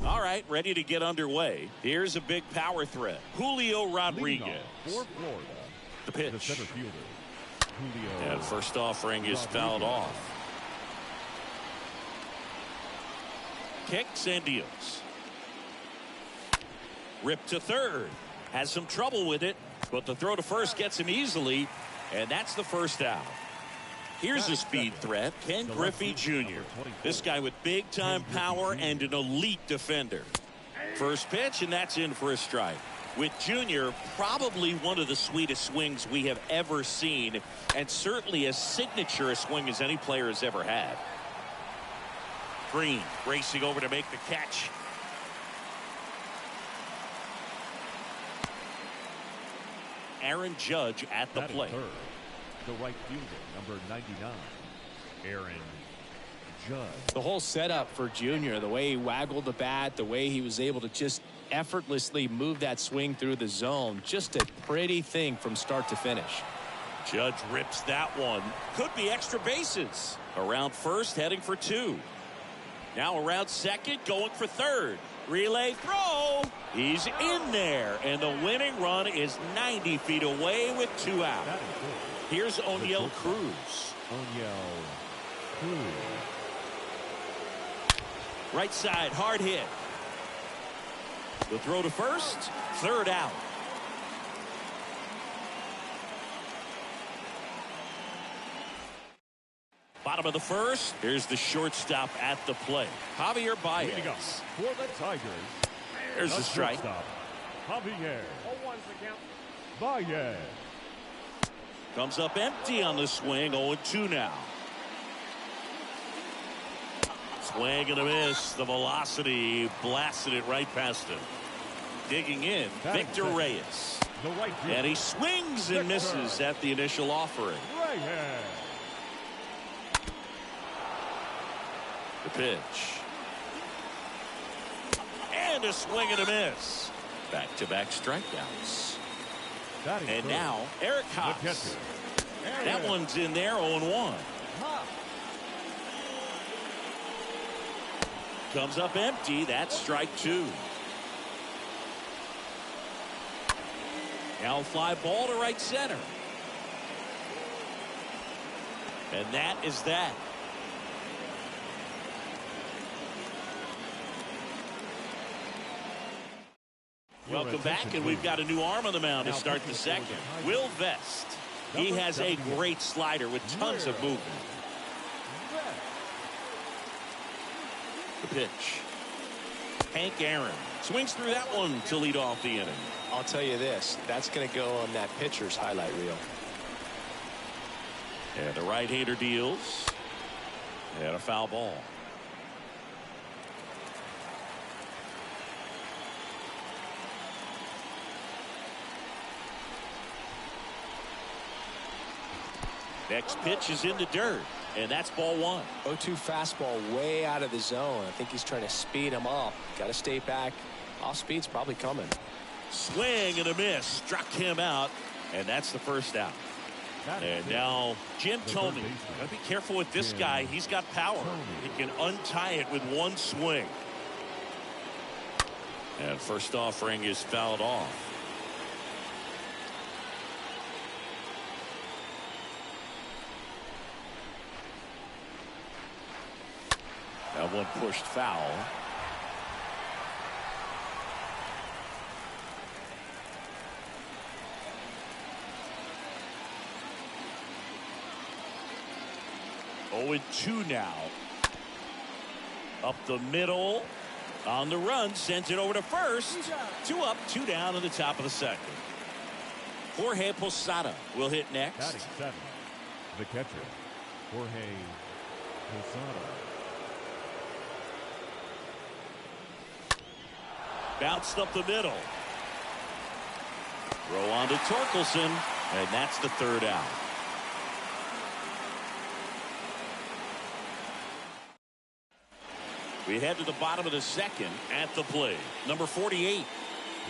All right, ready to get underway. Here's a big power threat. Julio Rodriguez. For Florida, the pitch. The center fielder, Julio. And first offering is fouled off. Kicks and deals. Ripped to third. Has some trouble with it, but the throw to first gets him easily, and that's the first out. Here's a speed threat, Ken Griffey Jr. This guy with big-time power and an elite defender. First pitch, and that's in for a strike. With Jr., probably one of the sweetest swings we have ever seen, and certainly as signature a swing as any player has ever had. Green racing over to make the catch. Aaron Judge at the plate. The right fielder, number 99, Aaron Judge. The whole setup for Junior, the way he waggled the bat, the way he was able to just effortlessly move that swing through the zone, just a pretty thing from start to finish. Judge rips that one. Could be extra bases. Around first, heading for two. Now around second, going for third. Relay throw. He's in there, and the winning run is 90 feet away with two out. Here's O'Neill Cruz. Right side, hard hit. The throw to first, third out. Bottom of the first. Here's the shortstop at the plate. Javier Baez. For the Tigers. There's the strike. Javier Baez. Comes up empty on the swing. 0-2 now. Swing and a miss. The velocity blasted it right past him. Digging in, Victor Reyes. And he swings and misses at the initial offering. The pitch. And a swing and a miss. Back-to-back strikeouts. And now, Eric Haas. That one's in there, 0-1. Comes up empty. That's strike two. Now fly ball to right center. And that is that. Welcome back, and we've got a new arm on the mound to start the second. Will Vest. He has a great slider with tons of movement. The pitch. Hank Aaron swings through that one to lead off the inning. I'll tell you this, that's going to go on that pitcher's highlight reel. And the right-hander deals. And a foul ball. Next pitch is in the dirt, and that's ball one. 0-2 fastball way out of the zone. I think he's trying to speed him up. Got to stay back. Off speed's probably coming. Swing and a miss. Struck him out, and that's the first out. And now Jim Thome. Got to be careful with this guy. He's got power. He can untie it with one swing. And first offering is fouled off. That one pushed foul. Oh, 2 now. Up the middle. On the run. Sends it over to first. 2 up, 2 down in the top of the second. Jorge Posada will hit next. Batting 7. The catcher, Jorge Posada. Bounced up the middle. Throw on to Torkelson, and that's the third out. We head to the bottom of the second at the plate. Number 48.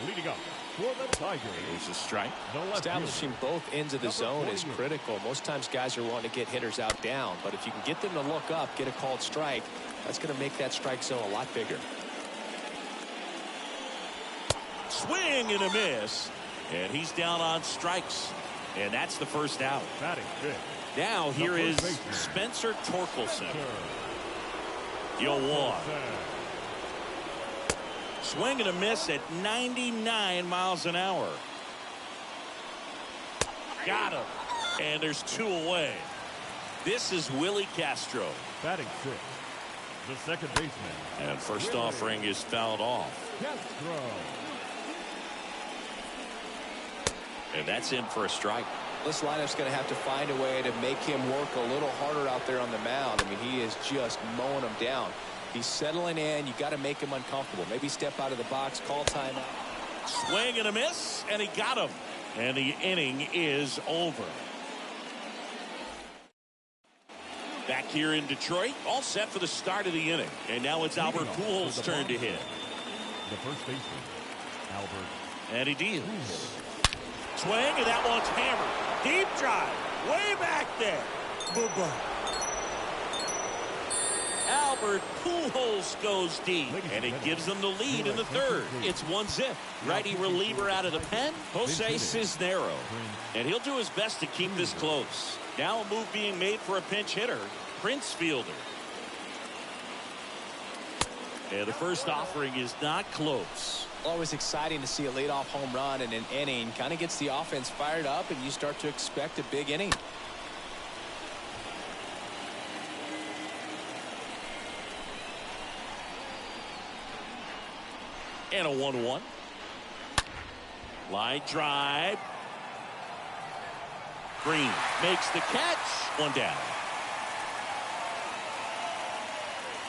Leading up for the Tigers. There's a strike. Establishing both ends of the zone is critical. Most times guys are wanting to get hitters out down, but if you can get them to look up, get a called strike, that's going to make that strike zone a lot bigger. Swing and a miss, and he's down on strikes, and that's the first out. Now here is Spencer Torkelson. You'll walk. Swing and a miss at 99 miles an hour. Got him, and there's 2 away. This is Willie Castro. Batting 6. The second baseman. And first offering is fouled off. Castro. And that's in for a strike. This lineup's going to have to find a way to make him work a little harder out there on the mound. I mean, he is just mowing them down. He's settling in. You got to make him uncomfortable. Maybe step out of the box, call timeout. Swing and a miss, and he got him. And the inning is over. Back here in Detroit, all set for the start of the inning. And now it's Albert Pujols' turn to hit. The first baseman, Albert. And he deals. Swing, and that one's hammered. Deep drive. Way back there. Bye-bye. Albert Pujols goes deep, and it gives them the lead in the third. It's 1-0. Righty reliever out of the pen, Jose Cisnero. And he'll do his best to keep this close. Now a move being made for a pinch hitter, Prince Fielder. And the first offering is not close. Always exciting to see a leadoff home run in an inning. Kind of gets the offense fired up, and you start to expect a big inning. And a 1-1. Line drive. Green makes the catch. 1 down.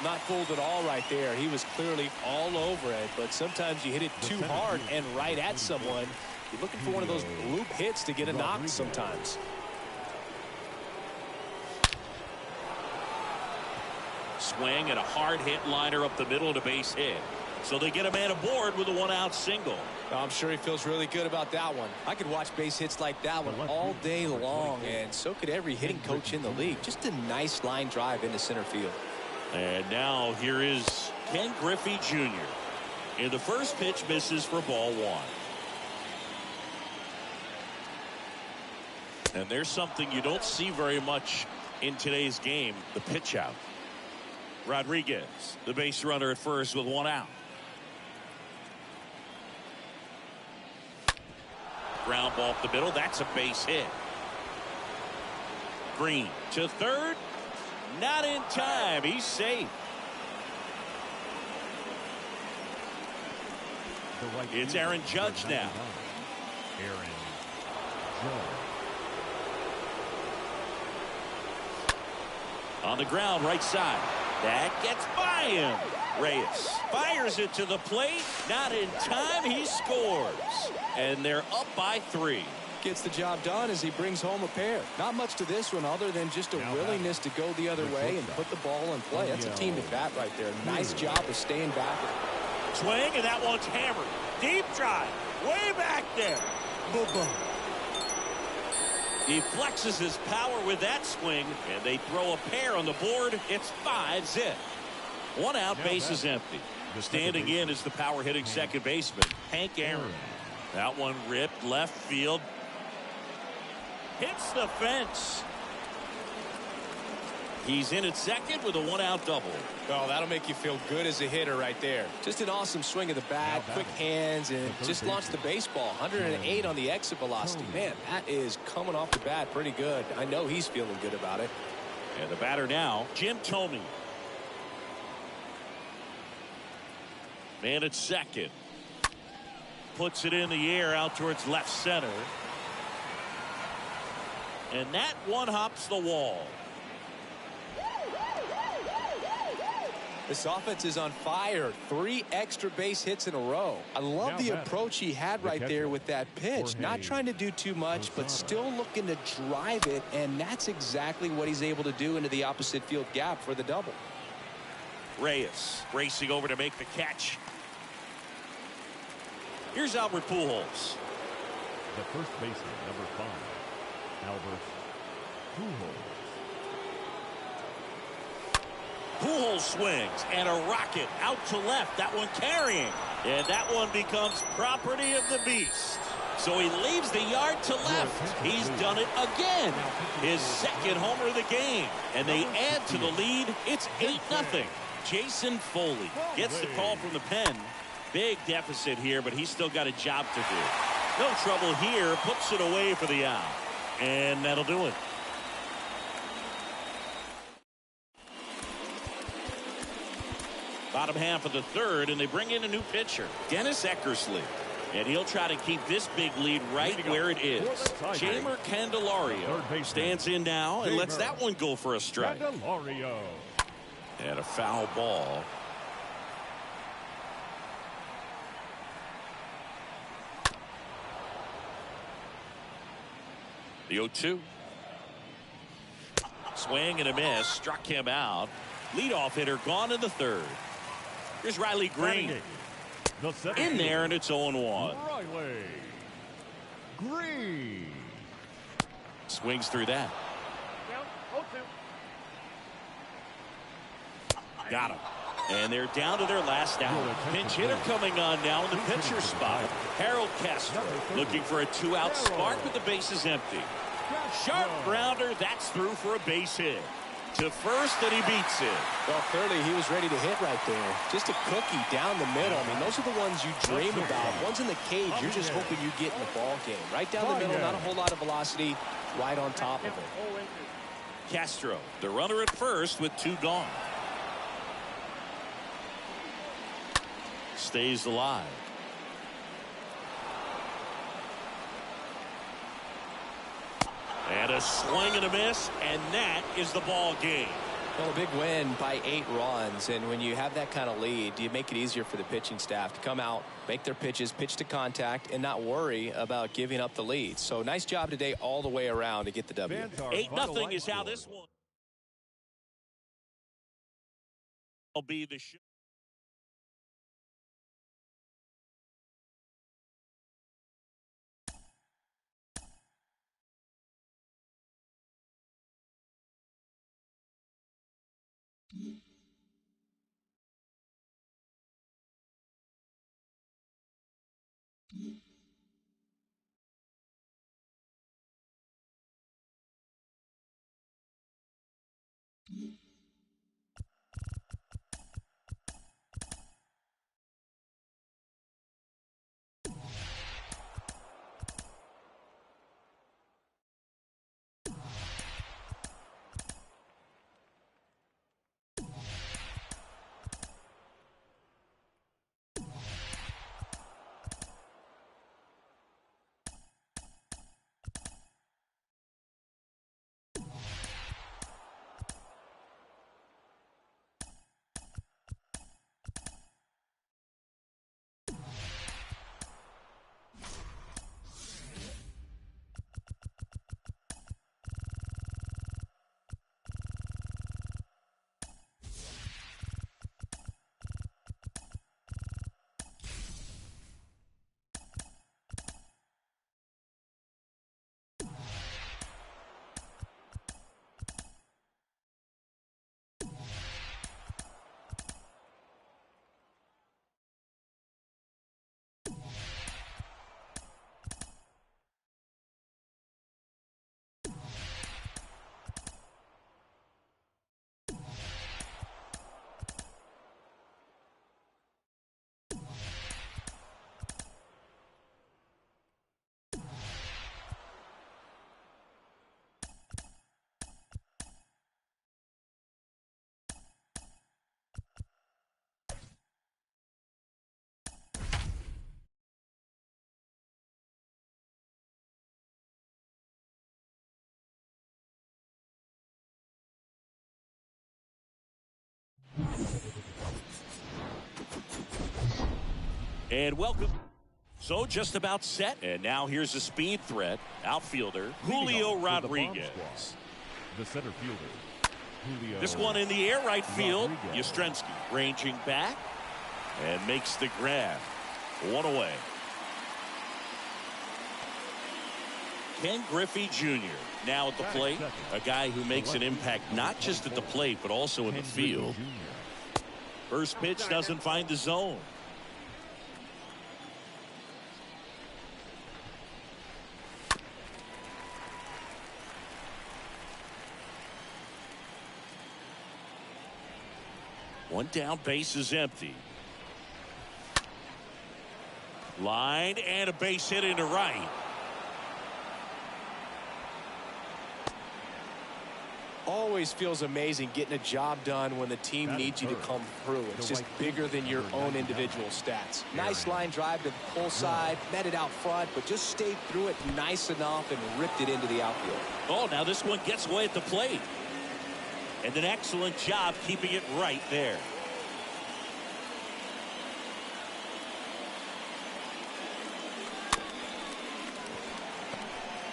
Not fooled at all right there. He was clearly all over it, but sometimes you hit it too hard and right at someone. You're looking for one of those loop hits to get a knock sometimes. Swing and a hard hit liner up the middle and a base hit. So they get a man aboard with a 1-out single. I'm sure he feels really good about that one. I could watch base hits like that one all day long, and so could every hitting coach in the league. Just a nice line drive into center field. And now here is Ken Griffey Jr. And the first pitch misses for ball 1. And there's something you don't see very much in today's game, the pitch out. Rodriguez, the base runner at first with 1 out. Ground ball up the middle. That's a base hit. Green to third. Not in time. He's safe. It's Aaron Judge now. Aaron Judge. On the ground, right side. That gets by him. Reyes fires it to the plate. Not in time. He scores. And they're up by 3. Gets the job done as he brings home a pair. Not much to this one other than just a willingness to go the other way and put the ball in play. That's a team at bat right there. Nice job of staying back. Swing, and that one's hammered. Deep drive. Way back there. Boom. He flexes his power with that swing, and they throw a pair on the board. It's 5-zip. 1 out, bases empty. Standing in is the power-hitting second baseman, Hank Aaron. That one ripped left field. Hits the fence. He's in at second with a 1-out double. Oh, that'll make you feel good as a hitter right there. Just an awesome swing of the bat, quick hands, and just launched the baseball. 108 on the exit velocity. Man, that is coming off the bat pretty good. I know he's feeling good about it. And the batter now, Jim Thome. Man at second. Puts it in the air out towards left center. And that one hops the wall. This offense is on fire. 3 extra base hits in a row. I love the approach he had right there with that pitch. Not trying to do too much, but still looking to drive it, and that's exactly what he's able to do into the opposite field gap for the double. Reyes racing over to make the catch. Here's Albert Pujols. The first baseman, number 5, Albert Pujols. Pujols swings, and a rocket out to left. That one carrying. And that one becomes property of the beast. So he leaves the yard to left. He's done it again. His second homer of the game. And they add to the lead. It's 8-0. Jason Foley gets the call from the pen. Big deficit here, but he's still got a job to do. No trouble here. Puts it away for the out. And that'll do it. Bottom half of the third, and they bring in a new pitcher, Dennis Eckersley. And he'll try to keep this big lead right where it is. Jeimer Candelario stands in now and lets that one go for a strike. And a foul ball. The 0-2. Swing and a miss. Struck him out. Leadoff hitter gone in the third. Here's Riley Green. In there, and it's 0-1. Riley Green. Swings through that. Got him. And they're down to their last out. Pinch hitter coming on now in the pitcher's spot. Harold Castro looking for a 2-out spark with the bases empty. Sharp grounder. That's through for a base hit. To first, and he beats it. Well, clearly he was ready to hit right there. Just a cookie down the middle. I mean, those are the ones you dream about. Ones in the cage, you're just hoping you get in the ball game. Right down the middle, not a whole lot of velocity, right on top of it. Castro, the runner at first with 2 gone. Stays alive. And a swing and a miss, and that is the ball game. Well, a big win by 8 runs, and when you have that kind of lead, you make it easier for the pitching staff to come out, make their pitches, pitch to contact, and not worry about giving up the lead. So nice job today all the way around to get the W. 8-0 is how this one will be the show. And welcome. So just about set. And now here's a speed threat. Outfielder, Julio Rodriguez. The center fielder, Julio. This one in the air right field. Yastrzemski ranging back and makes the grab. One away. Ken Griffey Jr. now at the plate. A guy who makes an impact not just at the plate but also in the field. First pitch doesn't find the zone. One down, base is empty. Line and a base hit into right. Always feels amazing getting a job done when the team needs you to come through. It's just bigger than your own individual stats. Nice line drive to the pull side, met it out front, but just stayed through it nice enough and ripped it into the outfield. Oh, now this one gets away at the plate. And an excellent job keeping it right there.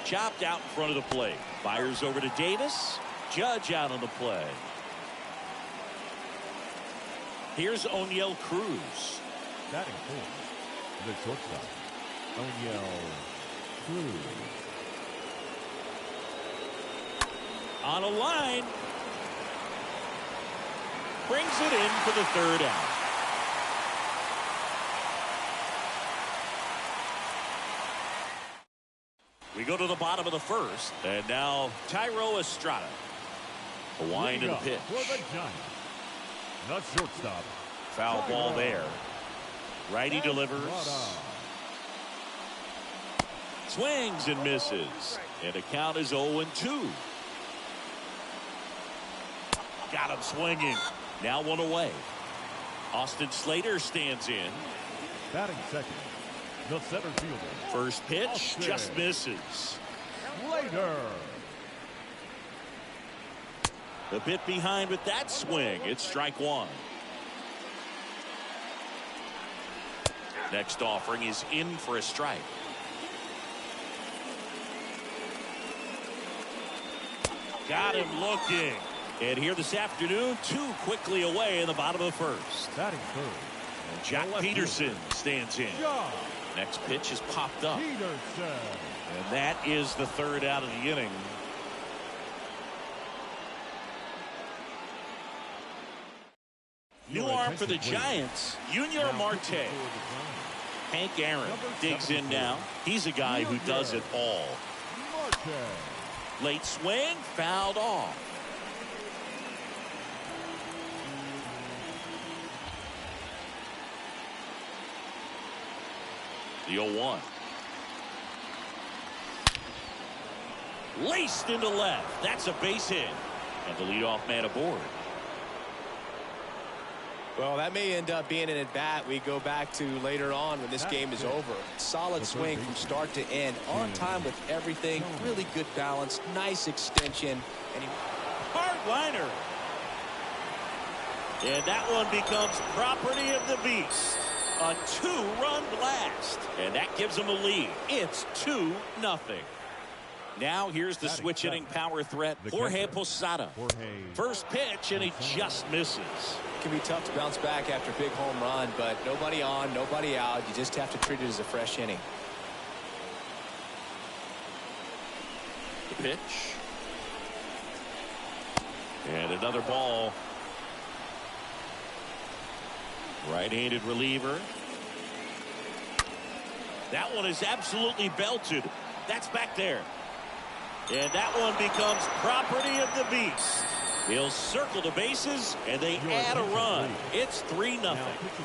Chopped out in front of the plate. Fires over to Davis. Judge out on the play. Here's O'Neill Cruz. Batting fourth, the shortstop, O'Neill Cruz. On a line. Brings it in for the third out. We go to the bottom of the first. And now Thairo Estrada. A wind of the pitch. For the Giants, the shortstop. Foul ball there. Righty delivers. Swings and misses. And the count is 0-2. Got him swinging. Now one away. Austin Slater stands in. Batting second, the center fielder. First pitch Austin just misses. Slater. A bit behind with that swing. It's strike one. Next offering is in for a strike. Got him looking. And here this afternoon, two quickly away in the bottom of the first. Batting third, And Jack Peterson stands in. Next pitch is popped up. Peterson. And that is the third out of the inning. New arm for the Giants, Junior Marte. Hank Aaron digs in now. He's a guy who does it all. Late swing, fouled off. The 0-1. Laced into left. That's a base hit. And the leadoff man aboard. Well, that may end up being an at-bat we go back to later on when this game is over. Solid swing from start to end. On time with everything. Really good balance. Nice extension. And Hardliner. And that one becomes property of the beast. A two-run blast. And that gives them a lead. It's 2-0. Now here's the switch inning power threat, Jorge Posada. First pitch, and he just misses. It can be tough to bounce back after a big home run, but nobody on, nobody out. You just have to treat it as a fresh inning. The pitch. And another ball. Right-handed reliever. That one is absolutely belted. That's back there. And that one becomes property of the beast. He'll circle the bases, and they add a run. It's 3-0.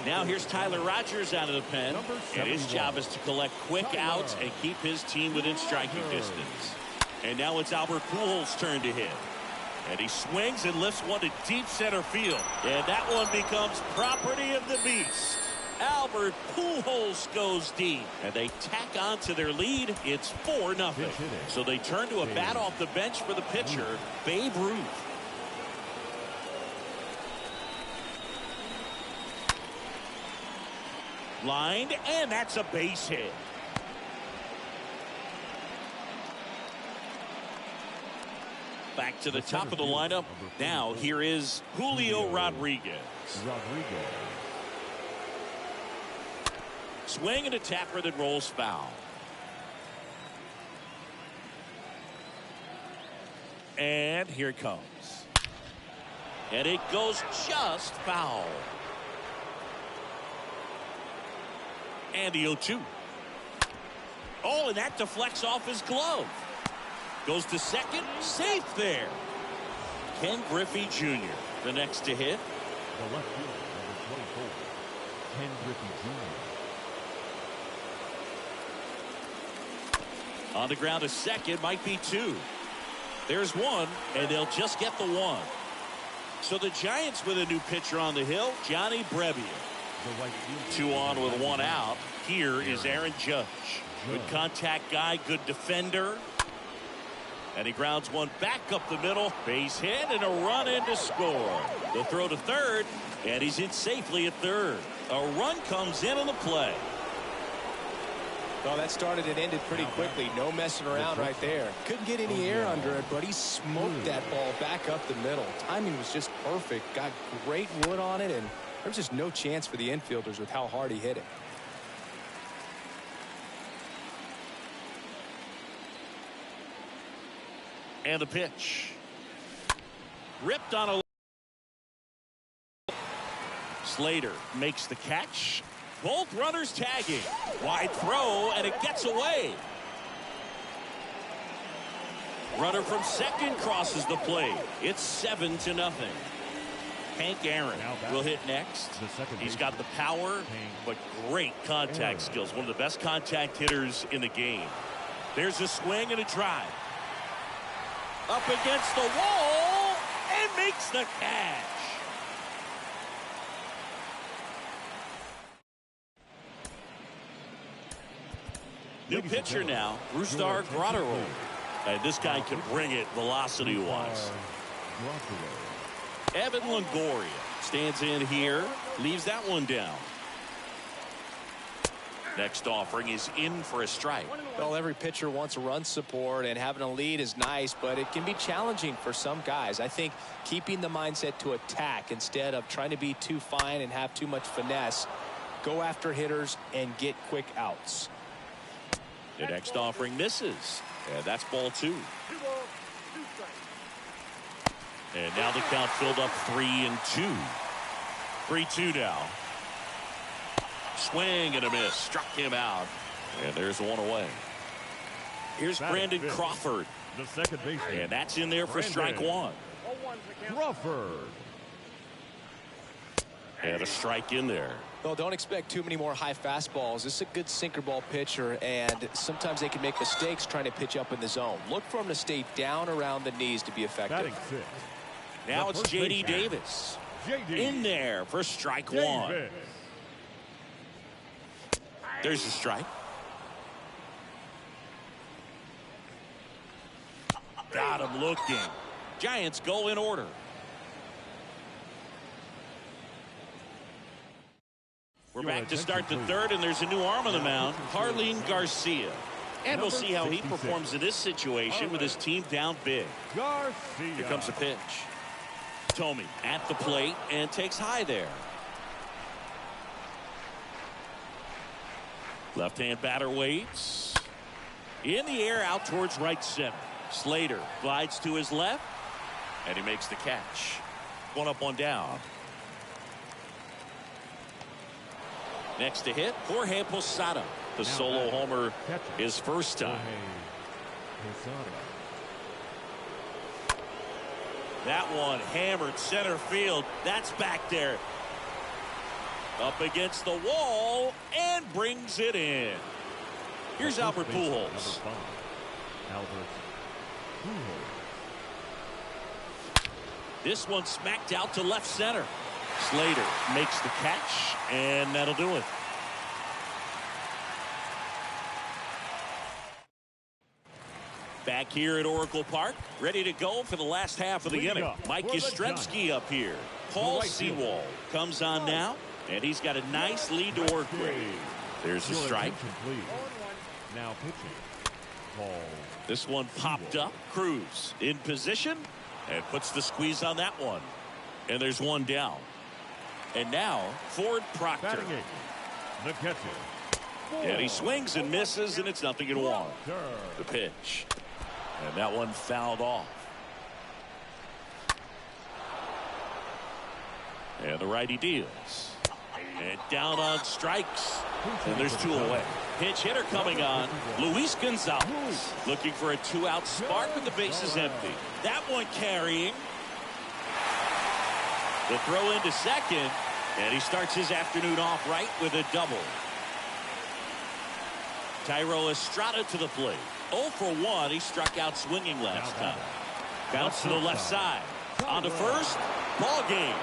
Now here's Tyler Rogers out of the pen, and his job is to collect quick outs and keep his team within striking distance. And now it's Albert Pujols' turn to hit. And he swings and lifts one to deep center field. And that one becomes property of the beast. Albert Pujols goes deep, and they tack on to their lead. It's 4-0. So they turn to a bat off the bench for the pitcher, Babe Ruth. Lined, and that's a base hit. Back to the top of the lineup. Now here is Julio Rodriguez. Swing and a tapper that rolls foul. And here it comes. And it goes just foul. And the 0-2. Oh, and that deflects off his glove. Goes to second, safe there. Ken Griffey Jr., the next to hit. The left fielder, number 24, Ken Griffey Jr. On the ground to second, might be two. There's one, and they'll just get the one. So the Giants with a new pitcher on the hill, Johnny Brebbia. 2 on with 1 out. Here is Aaron Judge. Good contact guy, good defender. And he grounds one back up the middle. Base hit and a run in to score. The throw to third, and he's in safely at third. A run comes in on the play. Well, that started and ended pretty quickly. No messing around right there. Couldn't get any air under it, but he smoked that ball back up the middle. Timing was just perfect. Got great wood on it, and there's just no chance for the infielders with how hard he hit it. And the pitch. Ripped on a... Slater makes the catch. Both runners tagging. Wide throw, and it gets away. Runner from second crosses the plate. It's 7-0. Hank Aaron will hit next. He's got the power, but great contact skills. One of the best contact hitters in the game. There's a swing and a drive. Up against the wall and makes the catch. New pitcher now, Brusdar Graterol. And this guy can bring it velocity-wise. Evan Longoria stands in here, leaves that one down. Next offering is in for a strike. Well, every pitcher wants a run support, and having a lead is nice, but it can be challenging for some guys. I think keeping the mindset to attack instead of trying to be too fine and have too much finesse. Go after hitters and get quick outs. The next offering misses, and that's ball 2. And now the count filled up 3-2. 3-2 now. Swing and a miss. Struck him out. And there's one away. Here's Brandon Crawford. The second baseman. And that's in there for strike 1. Crawford. And a strike in there. Well, don't expect too many more high fastballs. This is a good sinker ball pitcher, and sometimes they can make mistakes trying to pitch up in the zone. Look for him to stay down around the knees to be effective. Now it's J.D. Davis. In there for strike 1. There's a strike. Got him looking. Giants go in order. We're back to start the third, and there's a new arm on the mound, Harleen Garcia. And we'll see how he performs in this situation with his team down big. Here comes the pitch. Tomey at the plate and takes high there. Left-hand batter waits. In the air out towards right center. Slater glides to his left, and he makes the catch. 1 up, 1 down. Next to hit, Jorge Posada. The solo homer his first time. That one hammered center field. That's back there. Up against the wall and brings it in. Here's Albert Pujols. This one smacked out to left center. Slater makes the catch, and that'll do it. Back here at Oracle Park, ready to go for the last half of the inning. Mike Yastrzemski up here. Paul Sewald comes on now. And he's got a nice lead to work with. There's a strike. Now pitching. Ball. This one popped up. Cruz in position and puts the squeeze on that one. And there's one down. And now Ford Proctor. The catcher. And he swings and misses, and it's 0-1. The pitch. And that one fouled off. And the righty deals. And down on strikes. And there's 2 away. Pitch hitter coming on. Luis Gonzalez looking for a 2-out spark with the bases empty. That one carrying. The throw into second. And he starts his afternoon off right with a double. Thairo Estrada to the plate. 0 for 1. He struck out swinging last time. Bounce to the left side. On to first. Ball game.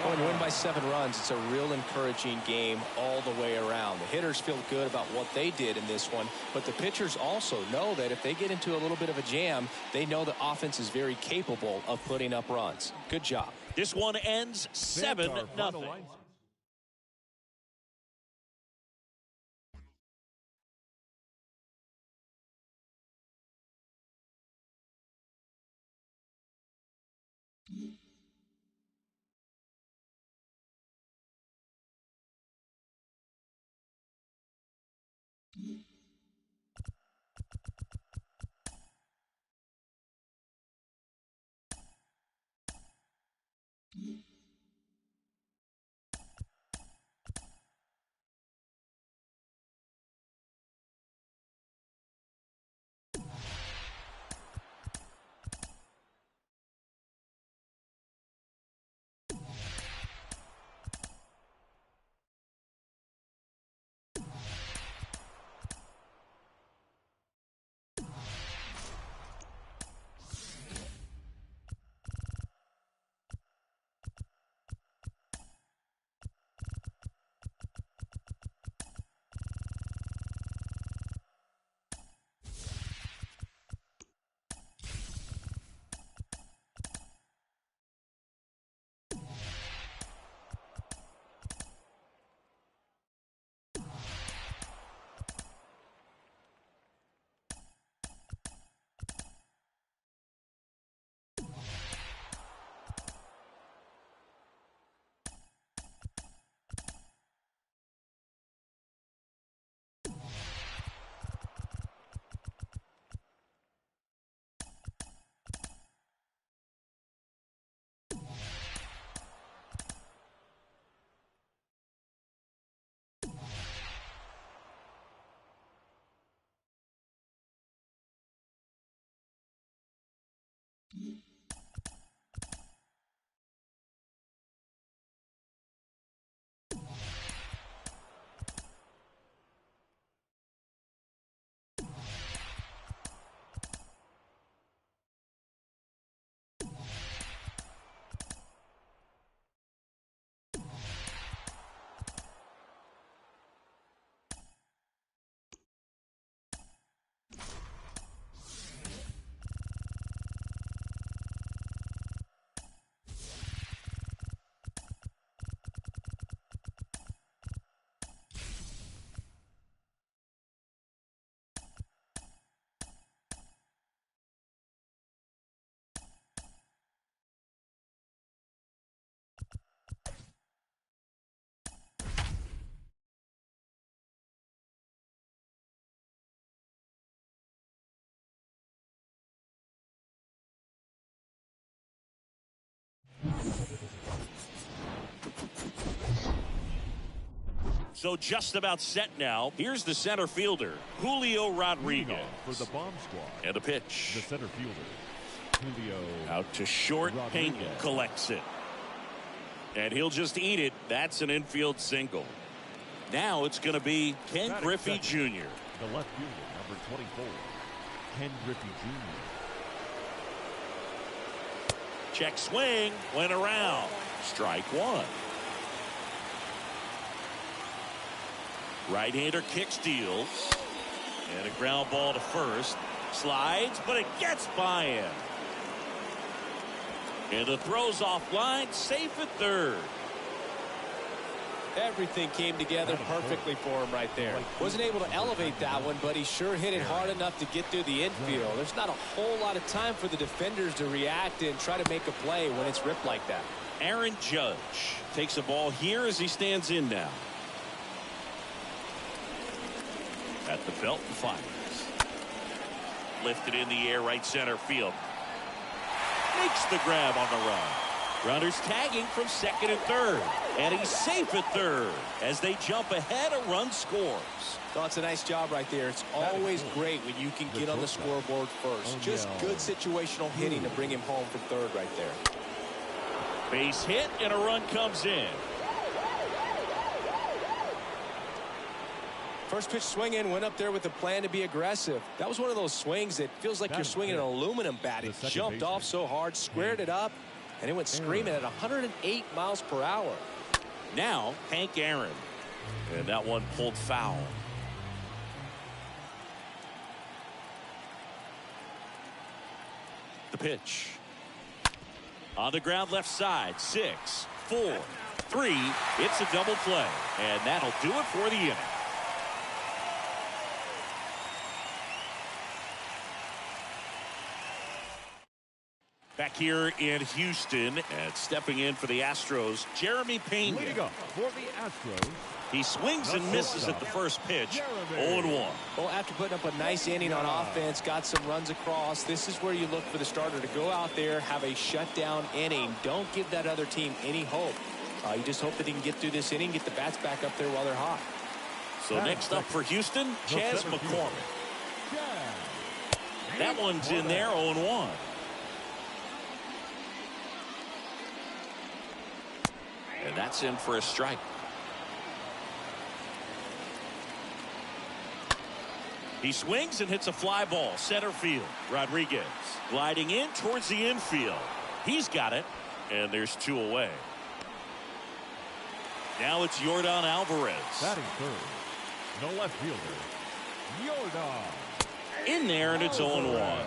When you win by 7 runs, it's a real encouraging game all the way around. The hitters feel good about what they did in this one, but the pitchers also know that if they get into a little bit of a jam, they know the offense is very capable of putting up runs. Good job. This one ends 7-0. So just about set now. Here's the center fielder, Julio Rodriguez. For the bomb squad. And a pitch. The center fielder, Julio. Out to short. Pena collects it. And he'll just eat it. That's an infield single. Now it's going to be Ken Griffey Jr. The left fielder, number 24, Ken Griffey Jr. Check swing. Went around. Strike one. Right-hander kick steals. And a ground ball to first. Slides, but it gets by him. And the throw's offline. Safe at third. Everything came together perfectly for him right there. Wasn't able to elevate that one, but he sure hit it hard enough to get through the infield. There's not a whole lot of time for the defenders to react and try to make a play when it's ripped like that. Aaron Judge takes a ball here as he stands in now. At the belt and fires. Lifted in the air, right center field. Makes the grab on the run. Runners tagging from second and third. And he's safe at third. As they jump ahead, a run scores. Oh, it's a nice job right there. It's always great when you can get on the scoreboard first. Just good situational hitting to bring him home for third right there. Base hit and a run comes in. First pitch swinging, went up there with a plan to be aggressive. That was one of those swings that feels like you're swinging an aluminum bat. It jumped off so hard, squared it up, and it went screaming at 108 miles per hour. Now, Hank Aaron. And that one pulled foul. The pitch. On the ground left side. 6, 4, 3. It's a double play. And that'll do it for the inning. Back here in Houston, and stepping in for the Astros, Jeremy Pena. Leading up for the Astros. He swings and misses at the first pitch. 0-1. Well, after putting up a nice inning on offense, got some runs across, this is where you look for the starter to go out there, have a shutdown inning. Don't give that other team any hope. You just hope that he can get through this inning, get the bats back up there while they're hot. So next up for Houston, Chas McCormick. That one's in there, 0-1. And that's in for a strike. He swings and hits a fly ball center field. Rodriguez gliding in towards the infield. He's got it, and there's 2 away. Now it's Yordan Alvarez. Batting third. No left fielder. Yordan. In there, and it's 0-1.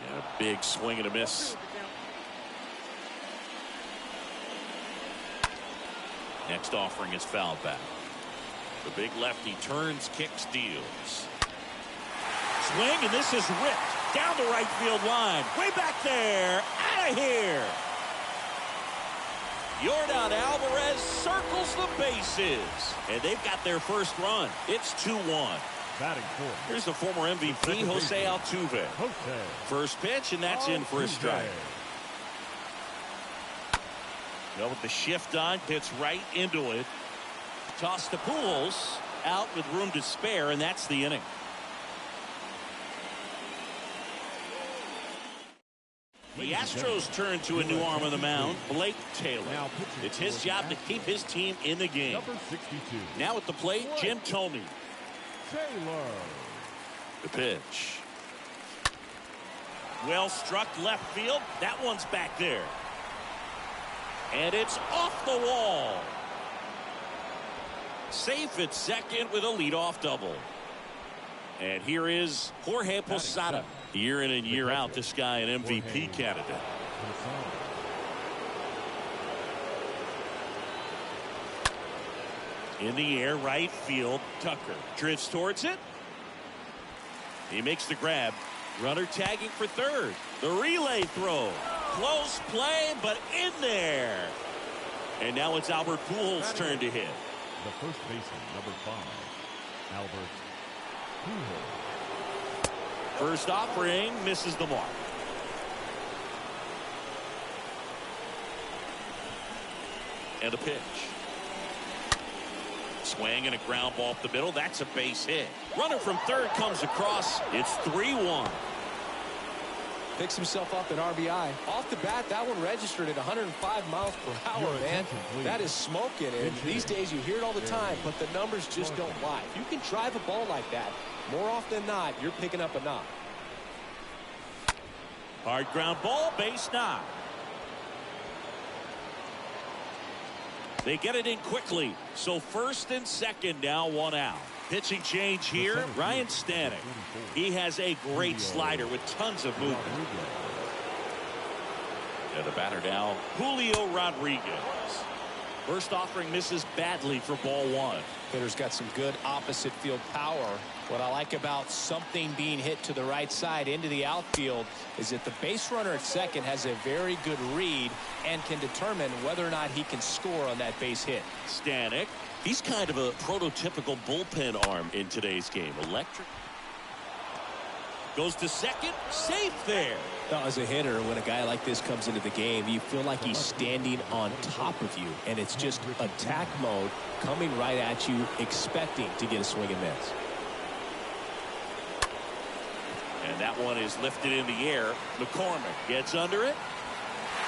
And a big swing and a miss. Next offering is fouled back. The big lefty turns, kicks, deals. Swing, and this is ripped down the right field line. Way back there. Out of here. Yordan Alvarez circles the bases. And they've got their first run. It's 2-1. Batting fourth. Here's the former MVP, Jose Altuve. First pitch, and that's in for a strike. Well, with the shift on, hits right into it. Toss to Pujols, out with room to spare, and that's the inning. The Astros turn to a new arm on the mound, Blake Taylor. It's his job to keep his team in the game. Number 62. Now at the plate, Jim Thome. Taylor. The pitch. Well struck left field. That one's back there. And it's off the wall. Safe at second with a leadoff double. And here is Jorge Posada. Year in and year out, this guy an MVP candidate. In the air, right field, Tucker drifts towards it. He makes the grab. Runner tagging for third. The relay throw. Close play, but in there. And now it's Albert Pujols' turn to hit. The first baseman, number 5, Albert Pujols. First offering misses the mark. And the pitch. Swing and a ground ball up the middle. That's a base hit. Runner from third comes across. It's 3-1. Picks himself up at RBI. Off the bat, that one registered at 105 miles per hour, man. That is smoking, and these days you hear it all the time, but the numbers just don't lie. If you can drive a ball like that, more often than not, you're picking up a knock. Hard ground ball, base knock. They get it in quickly. So first and second now, 1 out. Pitching change here, Ryan Stanek. He has a great slider with tons of movement. And the batter now, Julio Rodriguez. First offering misses badly for ball one. Hitter's got some good opposite field power. What I like about something being hit to the right side into the outfield is that the base runner at second has a very good read and can determine whether or not he can score on that base hit. Stanek, he's kind of a prototypical bullpen arm in today's game. Electric. Goes to second, safe there. Now, as a hitter, when a guy like this comes into the game, you feel like he's standing on top of you, and it's just attack mode coming right at you, expecting to get a swing and miss. And that one is lifted in the air. McCormick gets under it,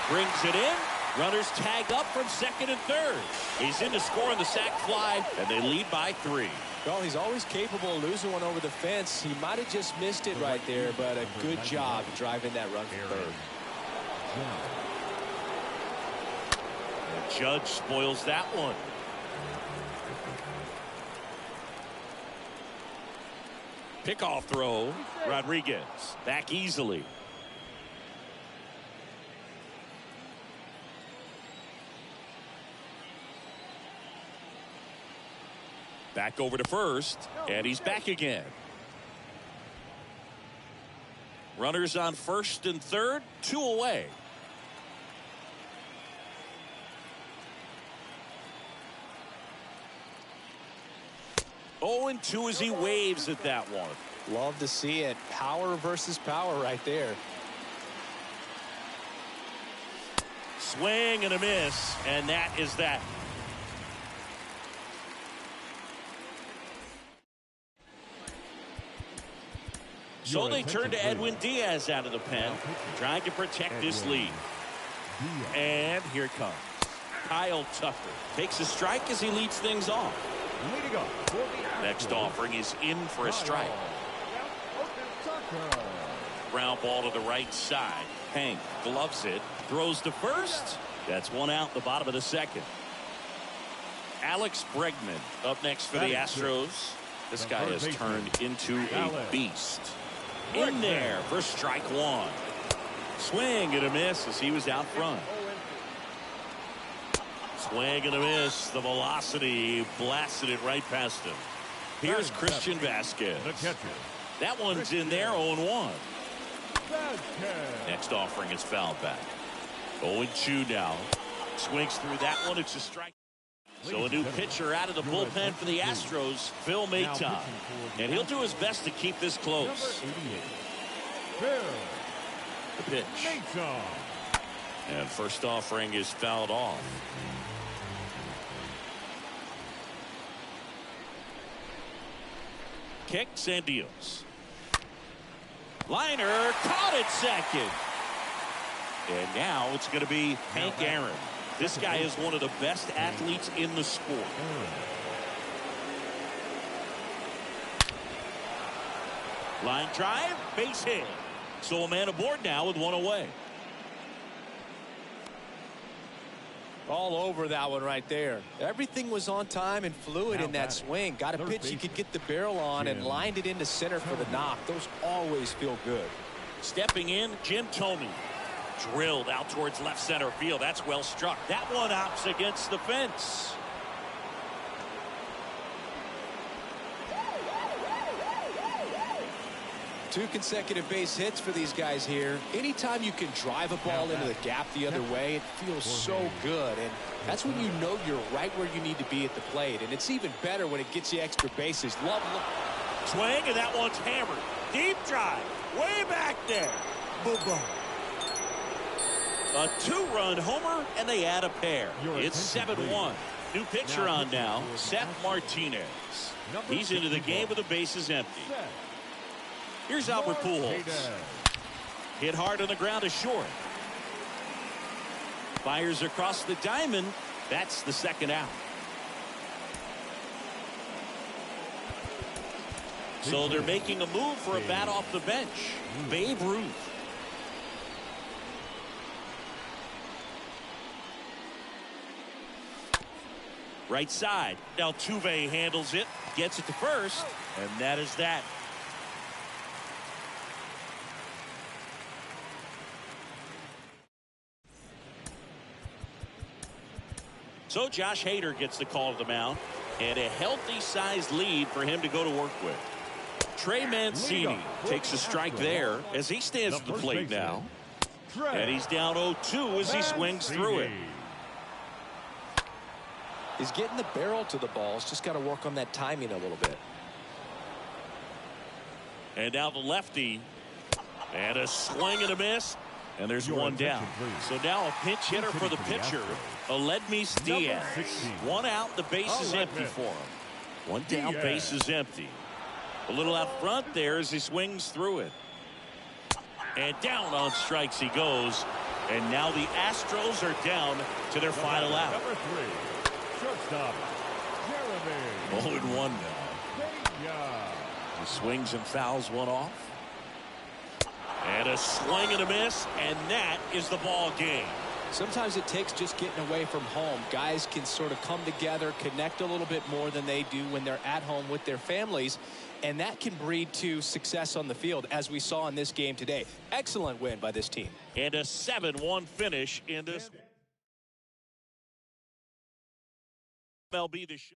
brings it in. Runners tag up from second and third. He's in to score on the sac fly, and they lead by 3. Well, he's always capable of losing one over the fence. He might have just missed it right there, but a good job driving that run for third. And Judge spoils that one. Pickoff throw. Rodriguez back easily. Back over to first, and he's back again. Runners on first and third, 2 away. Oh, and 2 as he waves at that one. Love to see it. Power versus power right there. Swing and a miss, and that is that. So they turn to Edwin Diaz out of the pen, trying to protect this lead. And here it comes. Kyle Tucker takes a strike as he leads things off. Next offering is in for a strike. Ground ball to the right side. Hank gloves it, throws to first. That's 1 out, the bottom of the second. Alex Bregman up next for the Astros. This guy has turned into a beast. In there for strike 1. Swing and a miss as he was out front. Swing and a miss. The velocity blasted it right past him. Here's Christian Vasquez. That one's in there, 0-1. Next offering is fouled back. 0-2 now. Swings through that one. It's a strike. So a new pitcher out of the bullpen for the Astros, Phil Maton. And he'll do his best to keep this close. The pitch. And first offering is fouled off. Kicks and deals. Liner caught at second. And now it's going to be Hank Aaron. This guy is one of the best athletes in the sport. Line drive, base hit. So a man aboard now with 1 away. All over that one right there. Everything was on time and fluid in that swing. Got a pitch he could get the barrel on and lined it into center for the knock. Those always feel good. Stepping in, Jim Thome. Drilled out towards left center field. That's well struck. That one opts against the fence. Two consecutive base hits for these guys here. Anytime you can drive a ball into the gap the other way, it feels so good. And that's when you know you're right where you need to be at the plate. And it's even better when it gets you extra bases. Love swing, and that one's hammered. Deep drive. Way back there. Boom, boom. A 2-run homer, and they add a pair. It's 7-1. New pitcher on now, Seth Martinez. He's into the game with the bases empty. Here's Albert Pujols. Hit hard on the ground to short. Fires across the diamond. That's the second out. So they're making a move for a bat off the bench. Babe Ruth. Right side. Altuve handles it. Gets it to first. And that is that. So Josh Hader gets the call to the mound, and a healthy-sized lead for him to go to work with. Trey Mancini takes a strike there as he stands at the plate now. And he's down 0-2 as he swings through it. He's getting the barrel to the ball. He's just got to work on that timing a little bit. And now the lefty. And a swing and a miss. And there's one down. So now a pinch hitter for the pitcher, Aledmys Diaz. One out, the base is empty for him. One down, base is empty. A little out front there as he swings through it. And down on strikes he goes. And now the Astros are down to their final out. Number 3, shortstop, Jeremy. 0-1 now. He swings and fouls one off. And a swing and a miss, and that is the ball game. Sometimes it takes just getting away from home. Guys can sort of come together, connect a little bit more than they do when they're at home with their families, and that can breed to success on the field, as we saw in this game today. Excellent win by this team. And a 7-1 finish in this MLB this year.